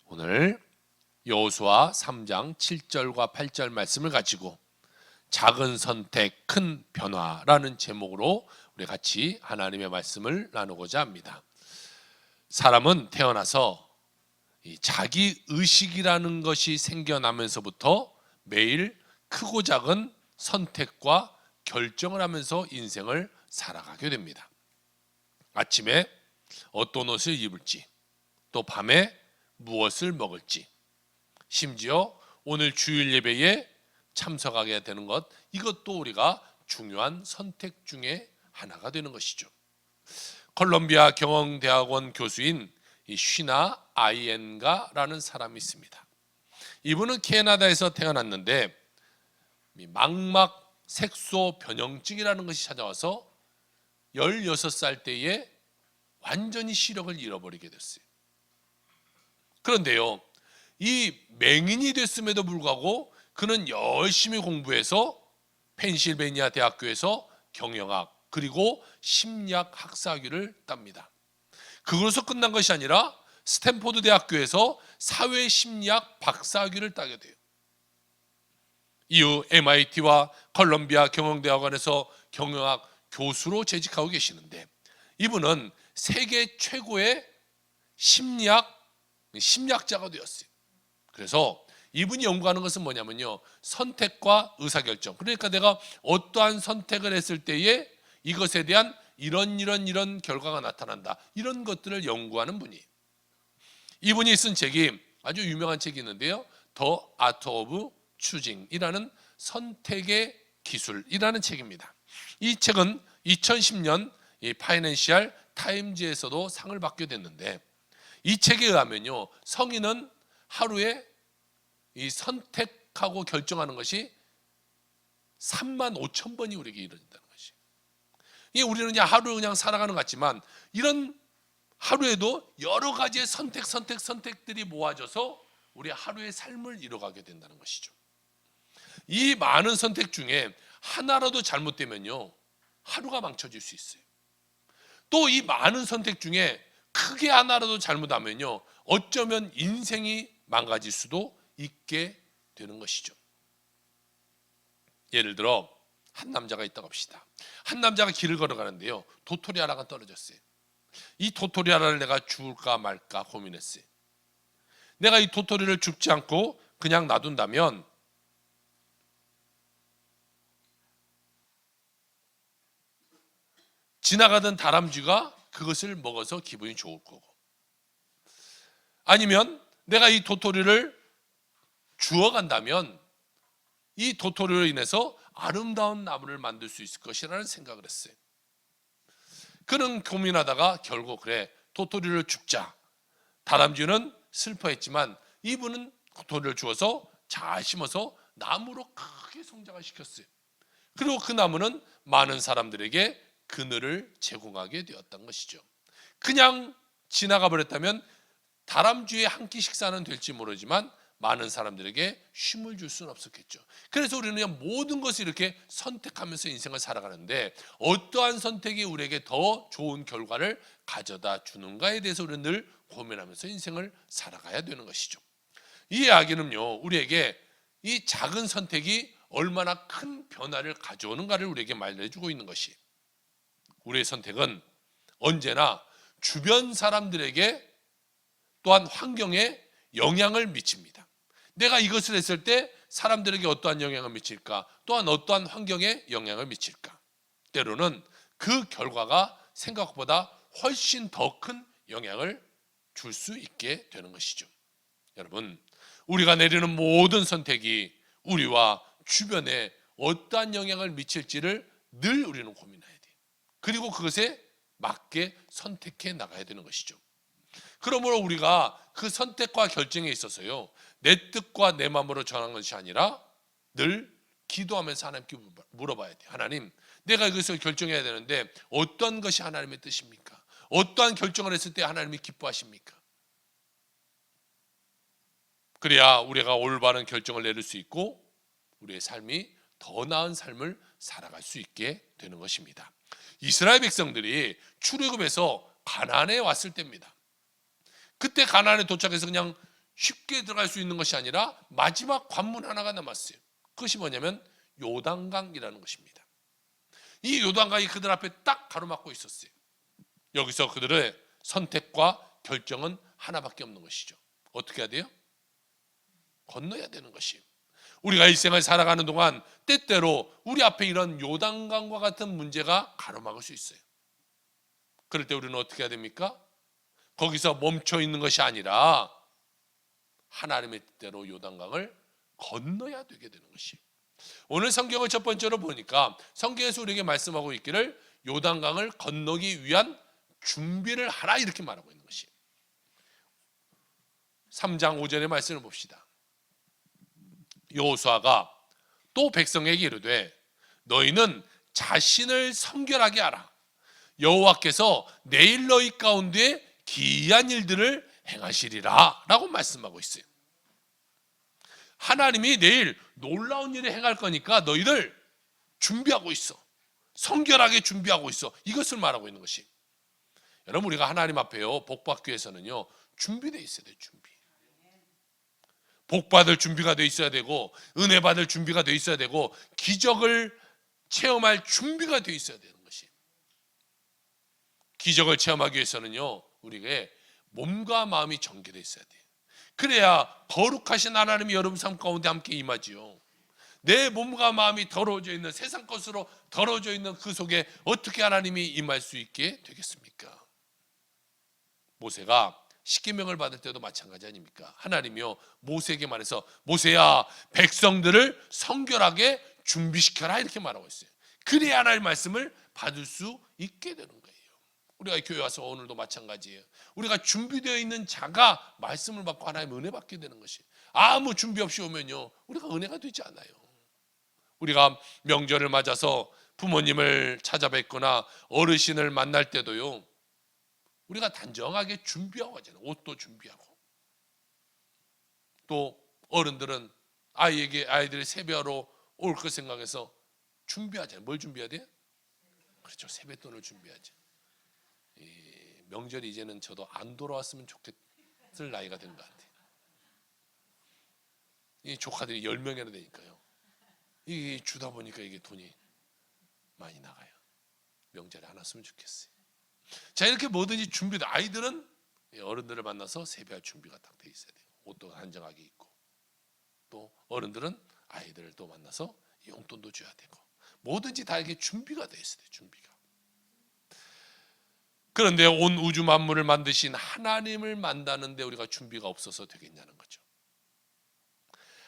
오늘 여호수아 3장 7절과 8절 말씀을 가지고 작은 선택 큰 변화라는 제목으로 우리 같이 하나님의 말씀을 나누고자 합니다. 사람은 태어나서 이 자기 의식이라는 것이 생겨나면서부터 매일 크고 작은 선택과 결정을 하면서 인생을 살아가게 됩니다. 아침에 어떤 옷을 입을지, 또 밤에 무엇을 먹을지, 심지어 오늘 주일 예배에 참석하게 되는 것, 이것도 우리가 중요한 선택 중에 하나가 되는 것이죠. 콜롬비아 경영대학원 교수인 쉬나 아이엔가라는 사람이 있습니다. 이분은 캐나다에서 태어났는데 망막 색소 변형증이라는 것이 찾아와서 16살 때에 완전히 시력을 잃어버리게 됐어요. 그런데요, 이 맹인이 됐음에도 불구하고 그는 열심히 공부해서 펜실베니아 대학교에서 경영학 그리고 심리학 학사학위를 땁니다. 그것으로 끝난 것이 아니라 스탠포드 대학교에서 사회심리학 박사학위를 따게 돼요. 이후 MIT와 콜롬비아 경영대학원에서 경영학 교수로 재직하고 계시는데, 이분은 세계 최고의 심리학자가 되었어요. 그래서 이분이 연구하는 것은 뭐냐면요, 선택과 의사결정. 그러니까 내가 어떠한 선택을 했을 때에 이것에 대한 이런 결과가 나타난다, 이런 것들을 연구하는 분이에요. 이분이 쓴 책이 아주 유명한 책이 있는데요, The Art of Choosing이라는 선택의 기술이라는 책입니다. 이 책은 2010년 파이낸셜 타임즈에서도 상을 받게 됐는데, 이 책에 의하면요, 성인은 하루에 이 선택하고 결정하는 것이 35,000번이 우리에게 이루어진다는 것이. 이게 우리는 그냥 하루 그냥 살아가는 것 같지만, 이런 하루에도 여러 가지의 선택들이 모아져서 우리 하루의 삶을 이뤄가게 된다는 것이죠. 이 많은 선택 중에 하나라도 잘못되면요, 하루가 망쳐질 수 있어요. 또 이 많은 선택 중에 크게 하나라도 잘못하면요, 어쩌면 인생이 망가질 수도 있게 되는 것이죠. 예를 들어 한 남자가 있다고 합시다. 한 남자가 길을 걸어가는데요, 도토리 하나가 떨어졌어요. 이 도토리 하나를 내가 주울까 말까 고민했어요. 내가 이 도토리를 줍지 않고 그냥 놔둔다면 지나가던 다람쥐가 그것을 먹어서 기분이 좋을 거고, 아니면 내가 이 도토리를 주워간다면 이 도토리로 인해서 아름다운 나무를 만들 수 있을 것이라는 생각을 했어요. 그는 고민하다가 결국 그래, 도토리를 줍자. 다람쥐는 슬퍼했지만 이분은 도토리를 주워서 잘 심어서 나무로 크게 성장을 시켰어요. 그리고 그 나무는 많은 사람들에게 그늘을 제공하게 되었던 것이죠. 그냥 지나가 버렸다면 다람쥐의 한 끼 식사는 될지 모르지만 많은 사람들에게 쉼을 줄 수는 없었겠죠. 그래서 우리는 그냥 모든 것을 이렇게 선택하면서 인생을 살아가는데, 어떠한 선택이 우리에게 더 좋은 결과를 가져다 주는가에 대해서 우리는 늘 고민하면서 인생을 살아가야 되는 것이죠. 이 이야기는요, 우리에게 이 작은 선택이 얼마나 큰 변화를 가져오는가를 우리에게 말해주고 있는 것이, 우리의 선택은 언제나 주변 사람들에게 또한 환경에 영향을 미칩니다. 내가 이것을 했을 때 사람들에게 어떠한 영향을 미칠까, 또한 어떠한 환경에 영향을 미칠까, 때로는 그 결과가 생각보다 훨씬 더 큰 영향을 줄 수 있게 되는 것이죠. 여러분, 우리가 내리는 모든 선택이 우리와 주변에 어떠한 영향을 미칠지를 늘 우리는 고민해야 돼요. 그리고 그것에 맞게 선택해 나가야 되는 것이죠. 그러므로 우리가 그 선택과 결정에 있어서요, 내 뜻과 내 마음으로 정한 것이 아니라 늘 기도하면서 하나님께 물어봐야 돼요. 하나님, 내가 이것을 결정해야 되는데 어떤 것이 하나님의 뜻입니까? 어떠한 결정을 했을 때 하나님이 기뻐하십니까? 그래야 우리가 올바른 결정을 내릴 수 있고 우리의 삶이 더 나은 삶을 살아갈 수 있게 되는 것입니다. 이스라엘 백성들이 출애굽에서 가나안에 왔을 때입니다. 그때 가나안에 도착해서 그냥 쉽게 들어갈 수 있는 것이 아니라 마지막 관문 하나가 남았어요. 그것이 뭐냐면 요단강이라는 것입니다. 이 요단강이 그들 앞에 딱 가로막고 있었어요. 여기서 그들의 선택과 결정은 하나밖에 없는 것이죠. 어떻게 해야 돼요? 건너야 되는 것이에요. 우리가 일생을 살아가는 동안 때때로 우리 앞에 이런 요단강과 같은 문제가 가로막을 수 있어요. 그럴 때 우리는 어떻게 해야 됩니까? 거기서 멈춰 있는 것이 아니라 하나님의 뜻대로 요단강을 건너야 되게 되는 것이에요. 오늘 성경을 첫 번째로 보니까 성경에서 우리에게 말씀하고 있기를 요단강을 건너기 위한 준비를 하라 이렇게 말하고 있는 것이에요. 3장 5절의 말씀을 봅시다. 여호수아가 또 백성에게 이르되 너희는 자신을 성결하게 하라. 여호와께서 내일 너희 가운데 기이한 일들을 행하시리라 라고 말씀하고 있어요. 하나님이 내일 놀라운 일을 행할 거니까 너희들 준비하고 있어. 성결하게 준비하고 있어. 이것을 말하고 있는 것이. 여러분 우리가 하나님 앞에요 복받기 위해서는요 준비되어 있어야 돼요. 준비. 복받을 준비가 되어 있어야 되고 은혜 받을 준비가 되어 있어야 되고 기적을 체험할 준비가 되어 있어야 되는 것이. 기적을 체험하기 위해서는요 우리에게 몸과 마음이 정결되어 있어야 돼요. 그래야 거룩하신 하나님이 여러분 삶 가운데 함께 임하지요. 내 몸과 마음이 더러워져 있는 세상 것으로 더러워져 있는 그 속에 어떻게 하나님이 임할 수 있게 되겠습니까? 모세가 십계명을 받을 때도 마찬가지 아닙니까? 하나님이요 모세에게 말해서 모세야 백성들을 성결하게 준비시켜라 이렇게 말하고 있어요. 그래야 하나님의 말씀을 받을 수 있게 되는 거예요. 우리가 교회 와서 오늘도 마찬가지예요. 우리가 준비되어 있는 자가 말씀을 받고 하나님의 은혜 받게 되는 것이. 아무 준비 없이 오면요 우리가 은혜가 되지 않아요. 우리가 명절을 맞아서 부모님을 찾아뵙거나 어르신을 만날 때도요 우리가 단정하게 준비하고 하잖아요. 옷도 준비하고. 또 어른들은 아이들이 세배하러 올 것 생각해서 준비하잖아요. 뭘 준비해야 돼요? 그렇죠. 세뱃돈을 준비하죠. 명절이 이제는 저도 안 돌아왔으면 좋겠을 나이가 된 것 같아요. 이 조카들이 10명이나 되니까요. 이 주다 보니까 이게 돈이 많이 나가요. 명절에 안 왔으면 좋겠어요. 자 이렇게 뭐든지 준비돼. 아이들은 어른들을 만나서 세배할 준비가 딱 돼 있어야 돼요. 옷도 한정하게 입고. 또 어른들은 아이들을 또 만나서 용돈도 줘야 되고. 뭐든지 다 이렇게 준비가 돼 있어야 돼요. 준비가. 그런데 온 우주 만물을 만드신 하나님을 만나는데 우리가 준비가 없어서 되겠냐는 거죠.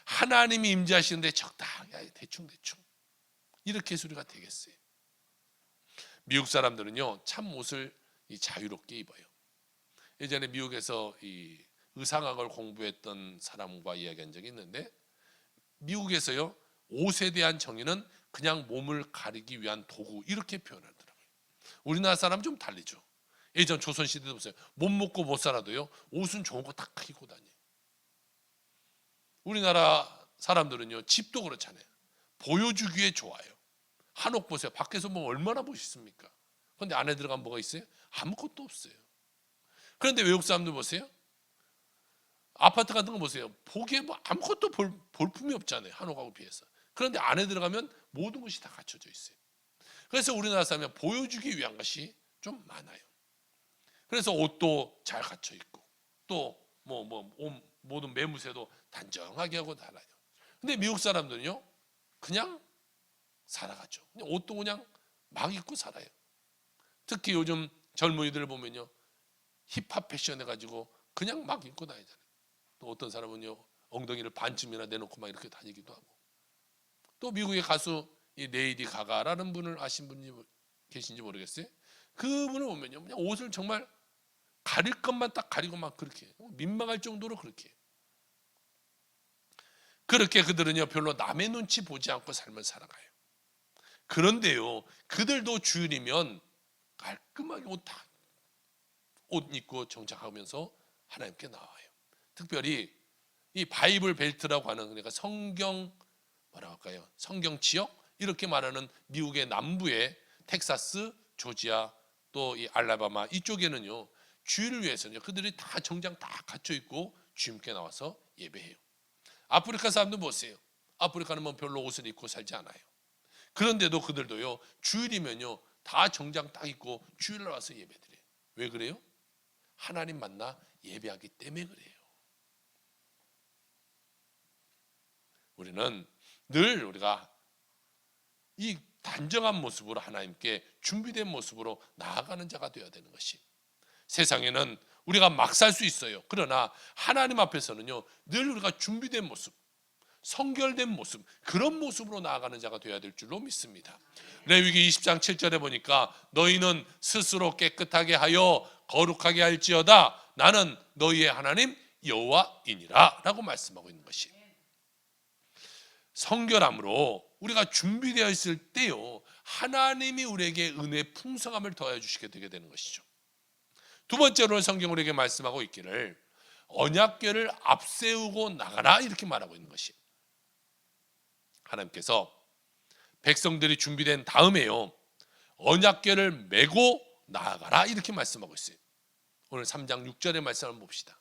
하나님이 임재하시는데 적당히 대충 이렇게 해서 우리가 되겠어요. 미국 사람들은요 참 옷을 자유롭게 입어요. 예전에 미국에서 이 의상학을 공부했던 사람과 이야기한 적이 있는데 미국에서요 옷에 대한 정의는 그냥 몸을 가리기 위한 도구 이렇게 표현하더라고요. 우리나라 사람은 좀 달리죠. 예전 조선시대도 보세요. 못 먹고 못 살아도요 옷은 좋은 거 다 입고 다녀요. 우리나라 사람들은요 집도 그렇잖아요. 보여주기에 좋아요. 한옥 보세요. 밖에서 보면 얼마나 멋있습니까? 그런데 안에 들어가면 뭐가 있어요? 아무것도 없어요. 그런데 외국 사람들 보세요. 아파트 같은 거 보세요. 보기에 뭐 아무것도 볼품이 없잖아요. 한옥하고 비해서. 그런데 안에 들어가면 모든 것이 다 갖춰져 있어요. 그래서 우리나라 사람은 보여주기 위한 것이 좀 많아요. 그래서 옷도 잘 갖춰 있고 또 모든 매무새도 단정하게 하고 달아요. 근데 미국 사람들은요 그냥 살아가죠. 옷도 그냥 막 입고 살아요. 특히 요즘 젊은이들을 보면요 힙합 패션 해가지고 그냥 막 입고 다니잖아요. 또 어떤 사람은요 엉덩이를 반쯤이나 내놓고 막 이렇게 다니기도 하고. 또 미국의 가수 이 레이디 가가라는 분을 아신 분이 계신지 모르겠어요. 그분을 보면요 그냥 옷을 정말 가릴 것만 딱 가리고 막 그렇게 민망할 정도로 그렇게 그들은요 별로 남의 눈치 보지 않고 삶을 살아가요. 그런데요 그들도 주일이면 깔끔하게 옷 입고 정착하면서 하나님께 나와요. 특별히 이 바이블 벨트라고 하는 그러니까 성경 성경 지역 이렇게 말하는 미국의 남부의 텍사스, 조지아 또 이 알라바마 이쪽에는요 주일을 위해서는요 그들이 다 정장 다 갖춰 입고 주님께 나와서 예배해요. 아프리카 사람들 보세요. 아프리카는 뭐 별로 옷을 입고 살지 않아요. 그런데도 그들도요, 주일이면요 다 정장 딱 입고 주일날 와서 예배드려요. 왜 그래요? 하나님 만나 예배하기 때문에 그래요. 우리는 늘 우리가 이 단정한 모습으로 하나님께 준비된 모습으로 나아가는 자가 되어야 되는 것이, 세상에는 우리가 막 살 수 있어요. 그러나 하나님 앞에서는요 늘 우리가 준비된 모습, 성결된 모습, 그런 모습으로 나아가는 자가 되어야 될 줄로 믿습니다. 레위기 20장 7절에 보니까 너희는 스스로 깨끗하게 하여 거룩하게 할지어다 나는 너희의 하나님 여호와이니라 라고 말씀하고 있는 것이, 성결함으로 우리가 준비되어 있을 때요 하나님이 우리에게 은혜의 풍성함을 더해 주시게 되게 되는 것이죠. 두 번째로는 성경 우리에게 말씀하고 있기를 언약궤를 앞세우고 나가라 이렇게 말하고 있는 것이, 하나님께서 백성들이 준비된 다음에요 언약궤를 메고 나아가라 이렇게 말씀하고 있어요. 오늘 3장 6절의 말씀을 한번 봅시다.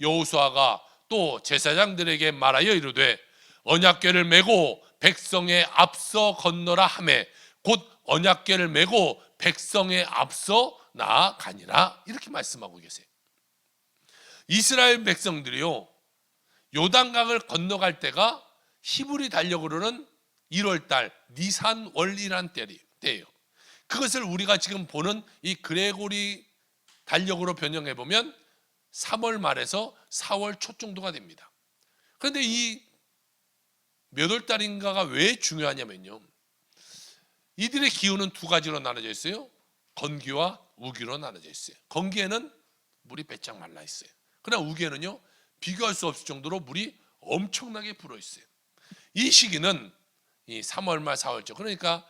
여호수아가 또 제사장들에게 말하여 이르되 언약궤를 메고 백성의 앞서 건너라 하매 곧 언약궤를 메고 백성의 앞서 나아가니라 이렇게 말씀하고 계세요. 이스라엘 백성들이요 요단강을 건너갈 때가 히브리 달력으로는 1월달 니산월이란 때예요. 그것을 우리가 지금 보는 이 그레고리 달력으로 변형해 보면 3월 말에서 4월 초 정도가 됩니다. 그런데 이 몇 월 달인가가 왜 중요하냐면요, 이들의 기후는 두 가지로 나눠져 있어요. 건기와 우기로 나눠져 있어요. 건기에는 물이 배짱 말라 있어요. 그러나 우기에는요 비교할 수 없을 정도로 물이 엄청나게 불어 있어요. 이 시기는 이 3월 말 4월 초, 그러니까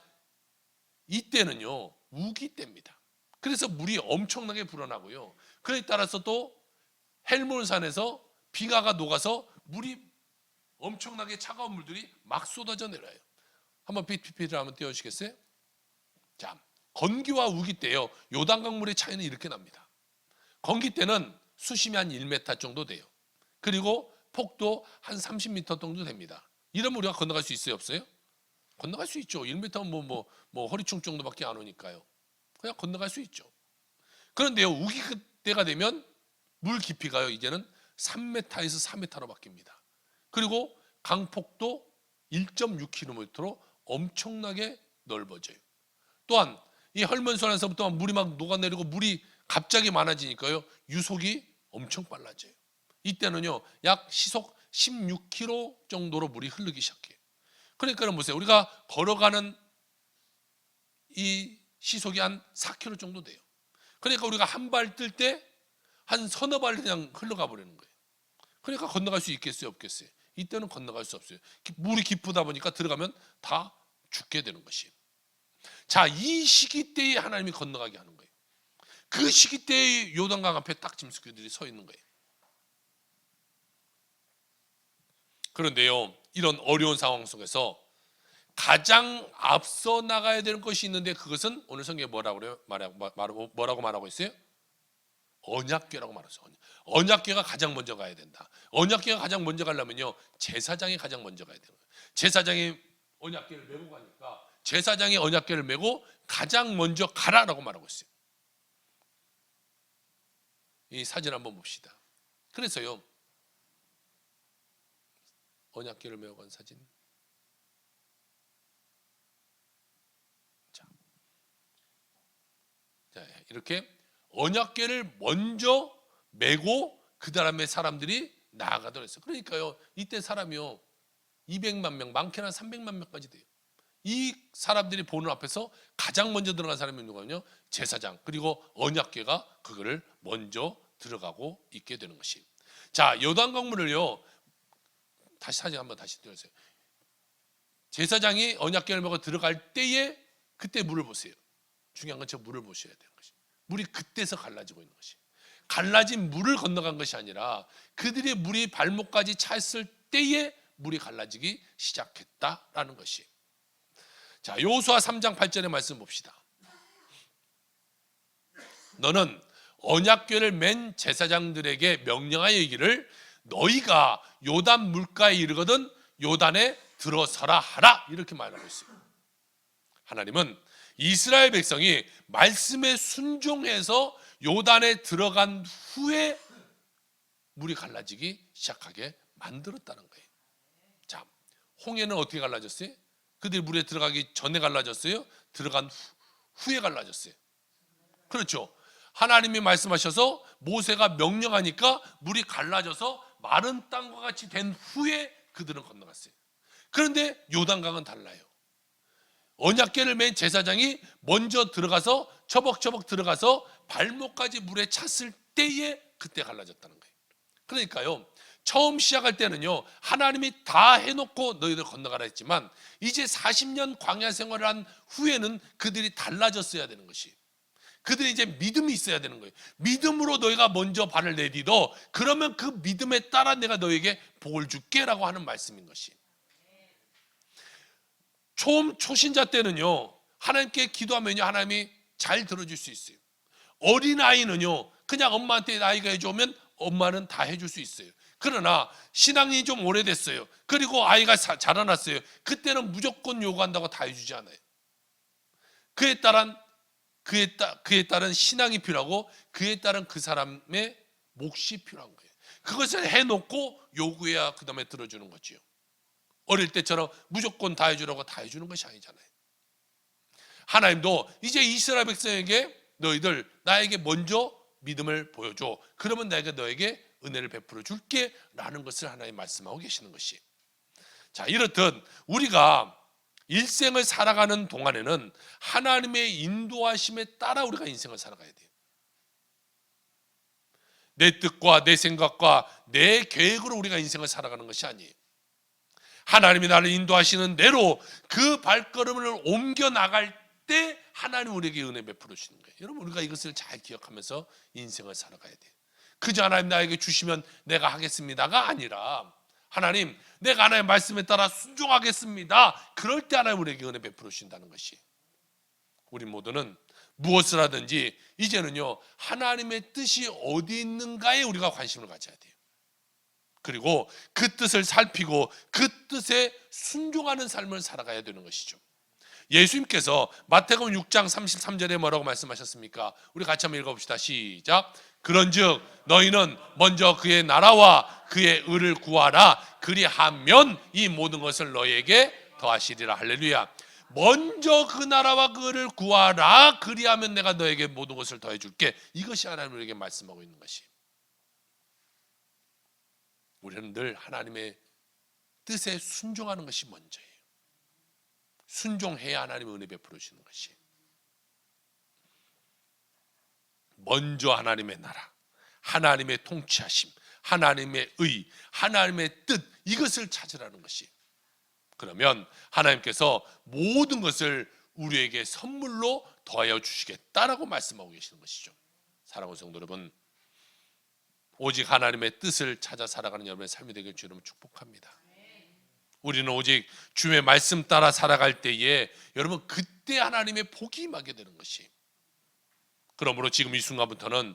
이때는요 우기 때입니다. 그래서 물이 엄청나게 불어나고요, 그에 따라서 또 헬몬산에서 비가 녹아서 물이 엄청나게 차가운 물들이 막 쏟아져 내려요. 한번 PPT를 한번 띄워주시겠어요? 자, 건기와 우기 때요 요단강 물의 차이는 이렇게 납니다. 건기 때는 수심이 한 1m 정도 돼요. 그리고 폭도 한 30m 정도 됩니다. 이러면 우리가 건너갈 수 있어요, 없어요? 건너갈 수 있죠. 1m는 뭐 허리춤 정도밖에 안 오니까요. 그냥 건너갈 수 있죠. 그런데요 우기 때가 되면 물 깊이가요 이제는 3m에서 4m로 바뀝니다. 그리고 강폭도 1.6km로 엄청나게 넓어져요. 또한 이 헐몬산에서부터 물이 막 녹아내리고 물이 갑자기 많아지니까요 유속이 엄청 빨라져요. 이때는요 약 시속 16km 정도로 물이 흐르기 시작해요. 그러니까 보세요, 우리가 걸어가는 이 시속이 한 4km 정도 돼요. 그러니까 우리가 한 발 뜰 때 한 서너 발 그냥 흘러가 버리는 거예요. 그러니까 건너갈 수 있겠어요, 없겠어요? 이때는 건너갈 수 없어요. 물이 깊다 보니까 들어가면 다 죽게 되는 것이에요. 자, 이 시기 때에 하나님이 건너가게 하는 거예요. 그 시기 때에 요단강 앞에 딱 짐승들이 서 있는 거예요. 그런데요 이런 어려운 상황 속에서 가장 앞서 나가야 되는 것이 있는데, 그것은 오늘 성경에 뭐라고 그래요? 뭐라고 말하고 있어요? 언약궤라고 말하죠. 언약궤가 가장 먼저 가야 된다. 언약궤가 가장 먼저 가려면요 제사장이 가장 먼저 가야 돼요. 제사장이 언약궤를 메고 가니까 제사장이 언약궤를 메고 가장 먼저 가라라고 말하고 있어요. 이 사진 한번 봅시다. 그래서요 언약궤를 메고 간 사진. 자, 이렇게 언약궤를 먼저 메고 그 다음에 사람들이 나아가도록 했어요. 그러니까요 이때 사람이요 200만 명, 많게는 300만 명까지 돼요. 이 사람들이 보는 앞에서 가장 먼저 들어간 사람이 누구냐면 제사장, 그리고 언약궤가 그거를 먼저 들어가고 있게 되는 것이. 자, 요단강물을요 다시 사진 한번 다시 띄워주세요. 제사장이 언약궤를 메고 들어갈 때에 그때 물을 보세요. 중요한 건 저 물을 보셔야 되는 것이. 물이 그때서 갈라지고 있는 것이. 갈라진 물을 건너간 것이 아니라 그들의 물이 발목까지 찼을 때에 물이 갈라지기 시작했다라는 것이. 자, 여호수아 3장 8절의 말씀 봅시다. 너는 언약궤를 맨 제사장들에게 명령하여 이기를 너희가 요단 물가에 이르거든 요단에 들어서라 하라 이렇게 말하고 있어요. 하나님은 이스라엘 백성이 말씀에 순종해서 요단에 들어간 후에 물이 갈라지기 시작하게 만들었다는 거예요. 자, 홍해는 어떻게 갈라졌어요? 그들이 물에 들어가기 전에 갈라졌어요? 들어간 후에 갈라졌어요. 그렇죠. 하나님이 말씀하셔서 모세가 명령하니까 물이 갈라져서 마른 땅과 같이 된 후에 그들은 건너갔어요. 그런데 요단강은 달라요. 언약궤를 맨 제사장이 먼저 들어가서 처벅처벅 들어가서 발목까지 물에 찼을 때에 그때 갈라졌다는 거예요. 그러니까요, 처음 시작할 때는요 하나님이 다 해놓고 너희들 건너가라 했지만 이제 40년 광야 생활을 한 후에는 그들이 달라졌어야 되는 것이, 그들이 이제 믿음이 있어야 되는 거예요. 믿음으로 너희가 먼저 발을 내디뎌 그러면 그 믿음에 따라 내가 너에게 복을 줄게 라고 하는 말씀인 것이. 초신자 때는요 하나님께 기도하면요 하나님이 잘 들어줄 수 있어요. 어린아이는요 그냥 엄마한테 나이가 해주면 엄마는 다 해줄 수 있어요. 그러나 신앙이 좀 오래됐어요. 그리고 아이가 자라났어요. 그때는 무조건 요구한다고 다 해주지 않아요. 그에 따른 신앙이 필요하고 그에 따른 그 사람의 몫이 필요한 거예요. 그것을 해놓고 요구해야 그 다음에 들어주는 거지요. 어릴 때처럼 무조건 다 해주라고 다 해주는 것이 아니잖아요. 하나님도 이제 이스라엘 백성에게 너희들 나에게 먼저 믿음을 보여줘. 그러면 내가 너에게 은혜를 베풀어 줄게 라는 것을 하나님 말씀하고 계시는 것이. 자, 이렇듯 우리가 일생을 살아가는 동안에는 하나님의 인도하심에 따라 우리가 인생을 살아가야 돼요. 내 뜻과 내 생각과 내 계획으로 우리가 인생을 살아가는 것이 아니에요. 하나님이 나를 인도하시는 대로 그 발걸음을 옮겨 나갈 때 하나님 우리에게 은혜 베풀어 주시는 거예요. 여러분 우리가 이것을 잘 기억하면서 인생을 살아가야 돼요. 그저 하나님 나에게 주시면 내가 하겠습니다가 아니라 하나님 내가 하나님의 말씀에 따라 순종하겠습니다. 그럴 때 하나님 우리에게 은혜 베풀어 주신다는 것이. 우리 모두는 무엇을 하든지 이제는요 하나님의 뜻이 어디 있는가에 우리가 관심을 가져야 돼요. 그리고 그 뜻을 살피고 그 뜻에 순종하는 삶을 살아가야 되는 것이죠. 예수님께서 마태복음 6장 33절에 뭐라고 말씀하셨습니까? 우리 같이 한번 읽어봅시다. 시작. 그런즉 너희는 먼저 그의 나라와 그의 의를 구하라. 그리하면 이 모든 것을 너희에게 더하시리라. 할렐루야. 먼저 그 나라와 그 의를 구하라. 그리하면 내가 너에게 모든 것을 더해줄게. 이것이 하나님 우리에게 말씀하고 있는 것이. 우리는 늘 하나님의 뜻에 순종하는 것이 먼저예요. 순종해야 하나님의 은혜 베풀어 주시는 것이. 먼저 하나님의 나라, 하나님의 통치하심, 하나님의 의, 하나님의 뜻 이것을 찾으라는 것이. 그러면 하나님께서 모든 것을 우리에게 선물로 더하여 주시겠다라고 말씀하고 계시는 것이죠. 사랑하는 성도 여러분, 오직 하나님의 뜻을 찾아 살아가는 여러분의 삶이 되길 주님은 축복합니다. 우리는 오직 주의 말씀 따라 살아갈 때에 여러분 그때 하나님의 복이 임하게 되는 것이. 그러므로 지금 이 순간부터는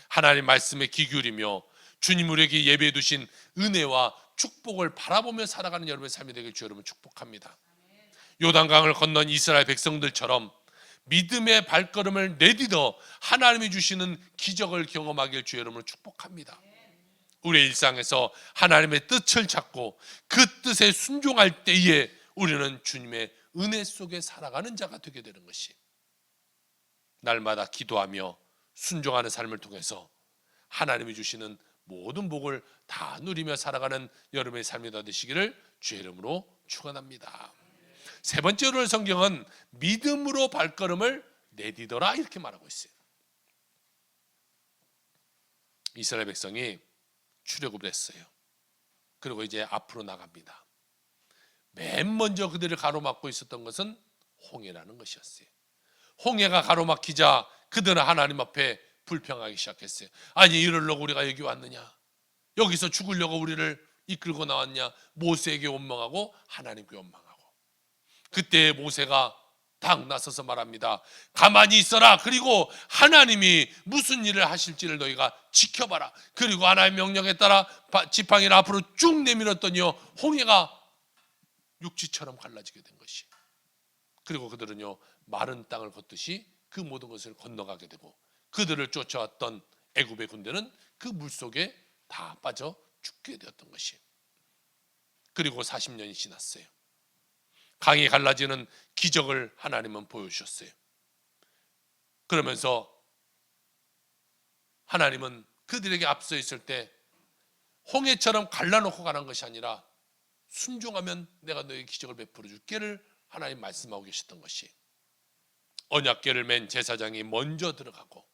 하나님 말씀에 귀 기울이며 주님 우리에게 예배해 두신 은혜와 축복을 바라보며 살아가는 여러분의 삶이 되길 주 여러분 축복합니다. 요단강을 건넌 이스라엘 백성들처럼 믿음의 발걸음을 내딛어 하나님이 주시는 기적을 경험하길 주 여러분을 축복합니다. 우리의 일상에서 하나님의 뜻을 찾고 그 뜻에 순종할 때에 우리는 주님의 은혜 속에 살아가는 자가 되게 되는 것이. 날마다 기도하며 순종하는 삶을 통해서 하나님이 주시는 모든 복을 다 누리며 살아가는 여러분의 삶이 되시기를 주의 이름으로 축원합니다. 세 번째로 성경은 믿음으로 발걸음을 내디더라 이렇게 말하고 있어요. 이스라엘 백성이 출애굽을 했어요. 그리고 이제 앞으로 나갑니다. 맨 먼저 그들을 가로막고 있었던 것은 홍해라는 것이었어요. 홍해가 가로막히자 그들은 하나님 앞에 불평하기 시작했어요. 아니 이러려고 우리가 여기 왔느냐? 여기서 죽으려고 우리를 이끌고 나왔냐? 모세에게 원망하고 하나님께 원망하고. 그때 모세가 딱 나서서 말합니다. 가만히 있어라. 그리고 하나님이 무슨 일을 하실지를 너희가 지켜봐라. 그리고 하나님의 명령에 따라 지팡이를 앞으로 쭉 내밀었더니요, 홍해가 육지처럼 갈라지게 된 것이. 그리고 그들은요, 마른 땅을 걷듯이 그 모든 것을 건너가게 되고, 그들을 쫓아왔던 애굽의 군대는 그 물속에 다 빠져 죽게 되었던 것이. 그리고 40년이 지났어요. 강이 갈라지는 기적을 하나님은 보여주셨어요. 그러면서 하나님은 그들에게 앞서 있을 때 홍해처럼 갈라놓고 가는 것이 아니라 순종하면 내가 너에게 기적을 베풀어 줄게를 하나님 말씀하고 계셨던 것이. 언약궤를 맨 제사장이 먼저 들어가고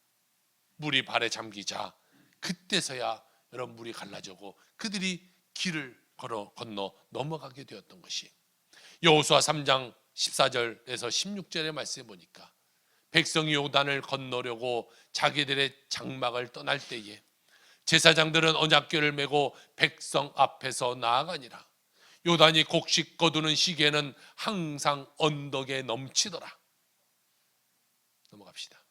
물이 발에 잠기자 그때서야 여러분 물이 갈라지고 그들이 길을 건너 넘어가게 되었던 것이. 여호수아 3장 14절에서 16절의 말씀에 보니까 백성이 요단을 건너려고 자기들의 장막을 떠날 때에 제사장들은 언약궤를 메고 백성 앞에서 나아가니라. 요단이 곡식 거두는 시기에는 항상 언덕에 넘치더라. 넘어갑시다.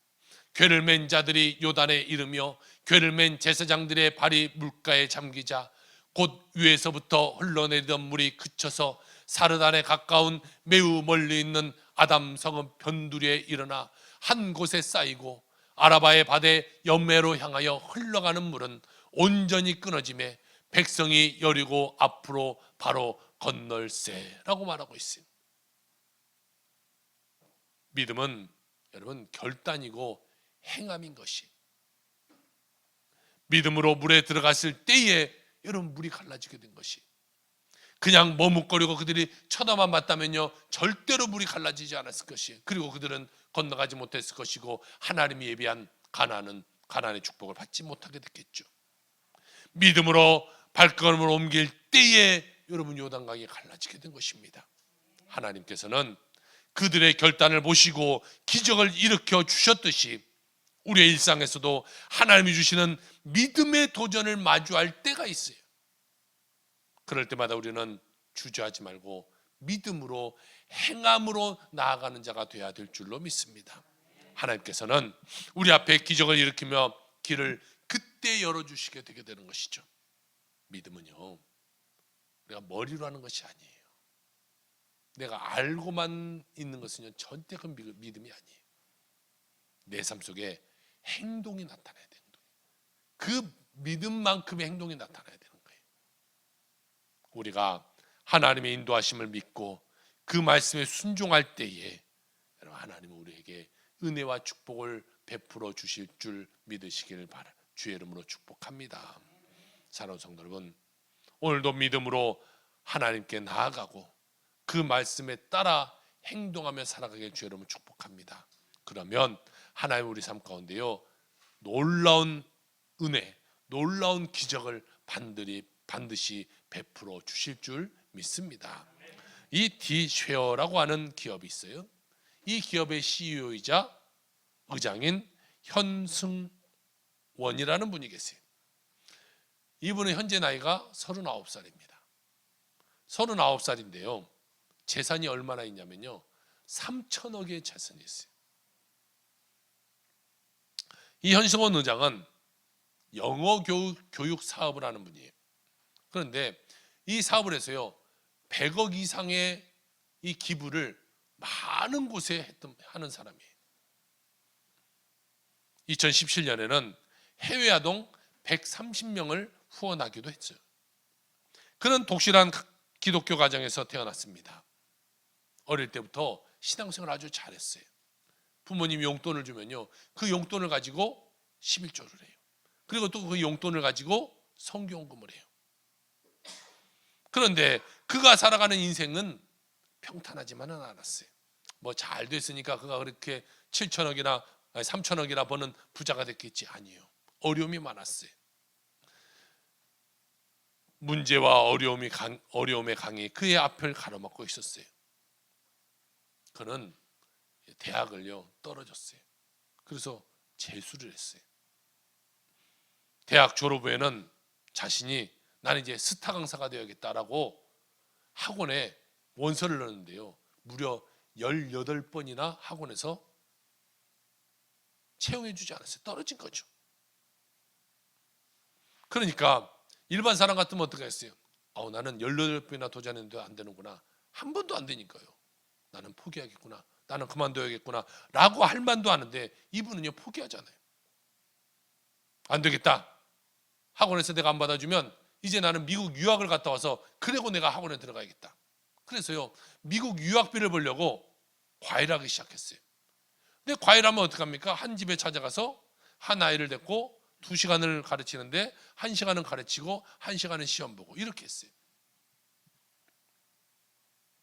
궤를 맨 자들이 요단에 이르며 궤를 맨 제사장들의 발이 물가에 잠기자 곧 위에서부터 흘러내리던 물이 그쳐서 사르단에 가까운 매우 멀리 있는 아담성은 변두리에 일어나 한 곳에 쌓이고 아라바의 밭의 연매로 향하여 흘러가는 물은 온전히 끊어지매 백성이 여리고 앞으로 바로 건널세라고 말하고 있습니다. 믿음은 여러분 결단이고 행함인 것이. 믿음으로 물에 들어갔을 때에 여러분 물이 갈라지게 된 것이. 그냥 머뭇거리고 그들이 쳐다만 봤다면요 절대로 물이 갈라지지 않았을 것이. 그리고 그들은 건너가지 못했을 것이고 하나님이 예비한 가나안의 축복을 받지 못하게 됐겠죠. 믿음으로 발걸음을 옮길 때에 여러분 요단강이 갈라지게 된 것입니다. 하나님께서는 그들의 결단을 보시고 기적을 일으켜 주셨듯이 우리의 일상에서도 하나님이 주시는 믿음의 도전을 마주할 때가 있어요. 그럴 때마다 우리는 주저하지 말고 믿음으로 행함으로 나아가는 자가 되어야 될 줄로 믿습니다. 하나님께서는 우리 앞에 기적을 일으키며 길을 그때 열어주시게 되게 되는 것이죠. 믿음은요 우리가 머리로 하는 것이 아니에요. 내가 알고만 있는 것은요 절대 그 믿음이 아니에요. 내 삶 속에 행동이 나타나야 돼요. 그 믿음만큼의 행동이 나타나야 되는 거예요. 우리가 하나님의 인도하심을 믿고 그 말씀에 순종할 때에 하나님은 우리에게 은혜와 축복을 베풀어 주실 줄 믿으시기를 바라 주의 이름으로 축복합니다. 사랑하는 성도 여러분, 오늘도 믿음으로 하나님께 나아가고 그 말씀에 따라 행동하며 살아가길 주의 이름으로 축복합니다. 그러면 하나님 우리 삶 가운데요 놀라운 은혜, 놀라운 기적을 반드시 베풀어 주실 줄 믿습니다. 이 디쉐어라고 하는 기업이 있어요. 이 기업의 CEO이자 의장인 현승원이라는 분이 계세요. 이분은 현재 나이가 39살입니다. 39살인데요. 재산이 얼마나 있냐면요. 3천억의 재산이 있어요. 이 현승원 의장은 영어 교육 사업을 하는 분이에요. 그런데 이 사업을 해서요. 100억 이상의 이 기부를 많은 곳에 하는 사람이에요. 2017년에는 해외 아동 130명을 후원하기도 했어요. 그는 독실한 기독교 가정에서 태어났습니다. 어릴 때부터 신앙생활을 아주 잘했어요. 부모님이 용돈을 주면요 그 용돈을 가지고 11조를 해요. 그리고 또 그 용돈을 가지고 성경금을 해요. 그런데 그가 살아가는 인생은 평탄하지만은 않았어요. 뭐 잘 됐으니까 그가 그렇게 7천억이나 3천억이나 버는 부자가 됐겠지. 아니에요. 어려움이 많았어요. 문제와 어려움의 강이 그의 앞을 가로막고 있었어요. 그는 대학을요 떨어졌어요. 그래서 재수를 했어요. 대학 졸업 후에는 자신이 나는 이제 스타 강사가 되어야겠다라고 학원에 원서를 넣었는데요 무려 18번이나 학원에서 채용해 주지 않았어요. 떨어진 거죠. 그러니까 일반 사람 같으면 어떻게 했어요? 나는 18번이나 도전했는데 안 되는구나. 한 번도 안 되니까요. 나는 포기하겠구나. 나는 그만둬야겠구나. 라고 할 만도 하는데 이분은요, 포기하잖아요. 안 되겠다. 학원에서 내가 안 받아주면 이제 나는 미국 유학을 갔다 와서 그리고 내가 학원에 들어가야겠다. 그래서요, 미국 유학비를 벌려고 과외하기 시작했어요. 근데 과외하면 어떡합니까? 한 집에 찾아가서 한 아이를 데리고 2시간을 가르치는데 1시간은 가르치고 1시간은 시험 보고 이렇게 했어요.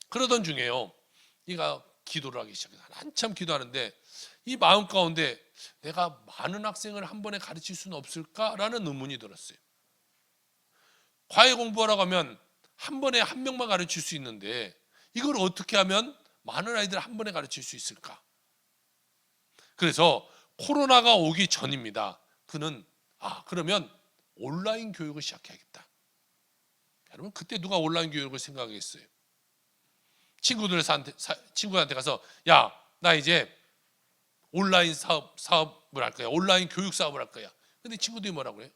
그러던 중에요, 얘가 기도를 하기 시작해요. 한참 기도하는데 이 마음 가운데 내가 많은 학생을 한 번에 가르칠 수는 없을까라는 의문이 들었어요. 과외 공부하라고 하면 한 번에 한 명만 가르칠 수 있는데 이걸 어떻게 하면 많은 아이들 한 번에 가르칠 수 있을까? 그래서 코로나가 오기 전입니다. 그는 그러면 온라인 교육을 시작해야겠다. 여러분, 그때 누가 온라인 교육을 생각하겠어요? 친구들한테 가서 야, 나 이제 온라인 사업을 할 거야. 온라인 교육 사업을 할 거야. 근데 친구들이 뭐라고 해요?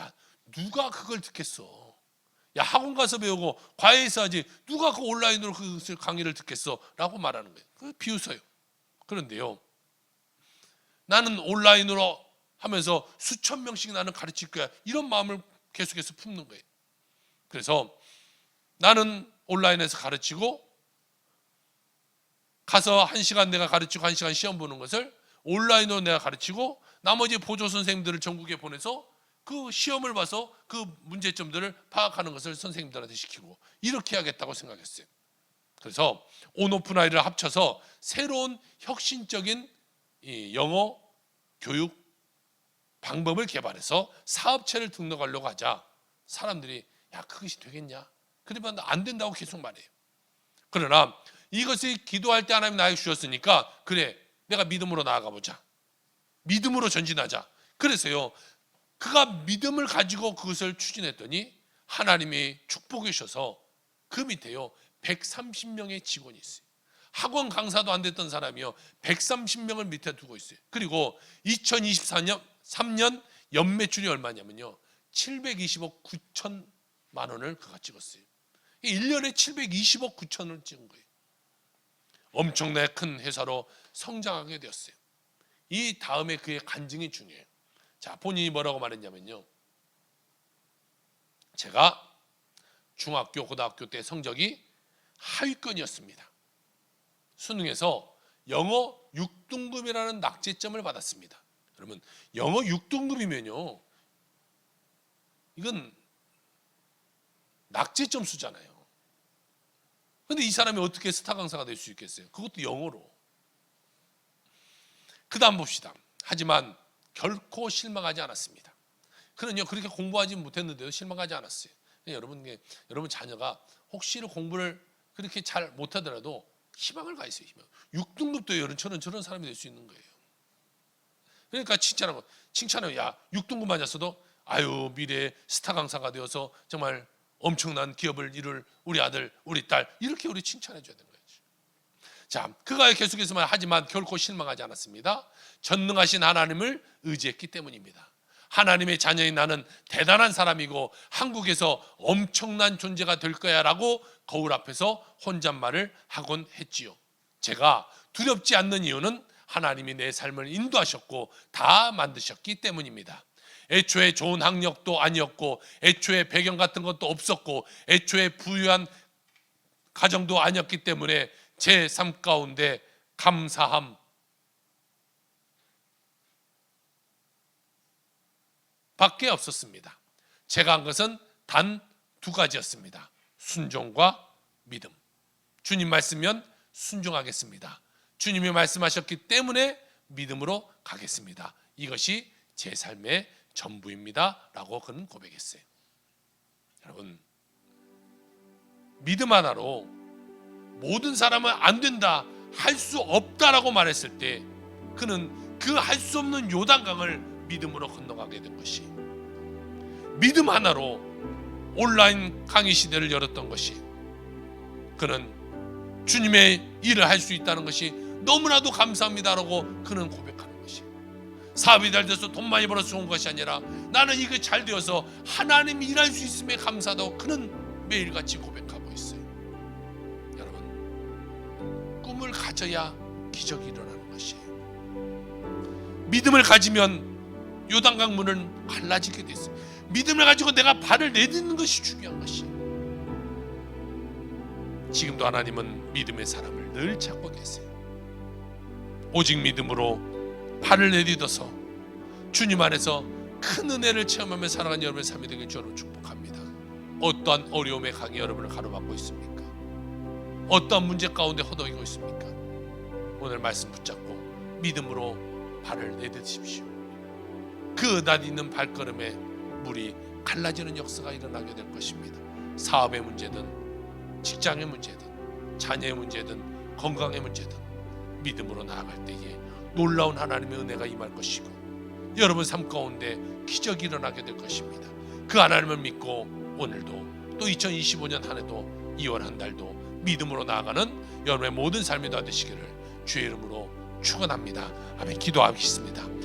야, 누가 그걸 듣겠어? 야, 학원 가서 배우고 과외에서 하지 누가 그 온라인으로 그 강의를 듣겠어? 라고 말하는 거예요. 그걸 비웃어요. 그런데요, 나는 온라인으로 하면서 수천 명씩 나는 가르칠 거야. 이런 마음을 계속해서 품는 거예요. 그래서 나는 온라인에서 가르치고 가서 1시간 내가 가르치고 1시간 시험 보는 것을 온라인으로 내가 가르치고 나머지 보조 선생님들을 전국에 보내서 그 시험을 봐서 그 문제점들을 파악하는 것을 선생님들한테 시키고 이렇게 해야겠다고 생각했어요. 그래서 온오프라인을 합쳐서 새로운 혁신적인 이 영어 교육 방법을 개발해서 사업체를 등록하려고 하자 사람들이 야, 그것이 되겠냐? 그러면 안 된다고 계속 말해요. 그러나 이것을 기도할 때 하나님 나에게 주셨으니까 그래, 내가 믿음으로 나아가 보자. 믿음으로 전진하자. 그래서요, 그가 믿음을 가지고 그것을 추진했더니 하나님이 축복해 주셔서 그 밑에요 130명의 직원이 있어요. 학원 강사도 안 됐던 사람이요 130명을 밑에 두고 있어요. 그리고 2024년 3년 연매출이 얼마냐면요 720억 9천만 원을 그가 찍었어요. 1년에 720억 9천을 찍은 거예요. 엄청나게 큰 회사로 성장하게 되었어요. 이 다음에 그의 간증이 중요해요. 자, 본인이 뭐라고 말했냐면요, 제가 중학교, 고등학교 때 성적이 하위권이었습니다. 수능에서 영어 6등급이라는 낙제점을 받았습니다. 여러분, 영어 6등급이면요 이건 낙제점 수잖아요. 그런데 이 사람이 어떻게 스타 강사가 될 수 있겠어요? 그것도 영어로. 그 다음 봅시다. 하지만 결코 실망하지 않았습니다. 그는요 그렇게 공부하지 못했는데도 실망하지 않았어요. 여러분 자녀가 혹시 공부를 그렇게 잘 못하더라도 희망을 가지세요. 희망. 6등급도 저런 사람이 될 수 있는 거예요. 그러니까 칭찬하고 야, 6등급 맞았어도 아유, 미래에 스타 강사가 되어서 정말 엄청난 기업을 이룰 우리 아들, 우리 딸, 이렇게 우리 칭찬해 줘야 되는 거예요. 자, 그가 계속해서 하지만 결코 실망하지 않았습니다. 전능하신 하나님을 의지했기 때문입니다. 하나님의 자녀인 나는 대단한 사람이고 한국에서 엄청난 존재가 될 거야 라고 거울 앞에서 혼잣말을 하곤 했지요. 제가 두렵지 않는 이유는 하나님이 내 삶을 인도하셨고 다 만드셨기 때문입니다. 애초에 좋은 학력도 아니었고 애초에 배경 같은 것도 없었고 애초에 부유한 가정도 아니었기 때문에 제 삶 가운데 감사함 밖에 없었습니다. 제가 한 것은 단 2가지였습니다. 순종과 믿음. 주님 말씀이면 순종하겠습니다. 주님이 말씀하셨기 때문에 믿음으로 가겠습니다. 이것이 제 삶의 전부입니다 라고 그는 고백했어요. 여러분, 믿음 하나로 모든 사람은 안 된다, 할 수 없다라고 말했을 때 그는 그 할 수 없는 요단강을 믿음으로 건너가게 된 것이, 믿음 하나로 온라인 강의 시대를 열었던 것이, 그는 주님의 일을 할 수 있다는 것이 너무나도 감사합니다라고 그는 고백하는 것이, 사업이 잘 돼서 돈 많이 벌어서 좋은 것이 아니라 나는 이게 잘 되어서 하나님이 일할 수 있음에 감사하다고 그는 매일같이 고백하고 있어요. 여러분, 꿈을 가져야 기적이 일어나는 것이에요. 믿음을 가지면 요단강 문은 갈라지게 됐어요. 믿음을 가지고 내가 발을 내딛는 것이 중요한 것이에요. 지금도 하나님은 믿음의 사람을 늘 찾고 계세요. 오직 믿음으로 발을 내딛어서 주님 안에서 큰 은혜를 체험하며 살아가는 여러분의 삶이 되길 주로 축복합니다. 어떠한 어려움의 강에 여러분을 가로막고 있습니까? 어떠한 문제 가운데 허덕이고 있습니까? 오늘 말씀 붙잡고 믿음으로 발을 내딛으십시오. 그 낯있는 발걸음에 물이 갈라지는 역사가 일어나게 될 것입니다. 사업의 문제든 직장의 문제든 자녀의 문제든 건강의 문제든 믿음으로 나아갈 때에 놀라운 하나님의 은혜가 임할 것이고 여러분 삶 가운데 기적이 일어나게 될 것입니다. 그 하나님을 믿고 오늘도 또 2025년 한 해도 2월 한 달도 믿음으로 나아가는 여러분의 모든 삶이 다 되시기를 주의 이름으로 축원합니다. 아멘. 기도하겠습니다.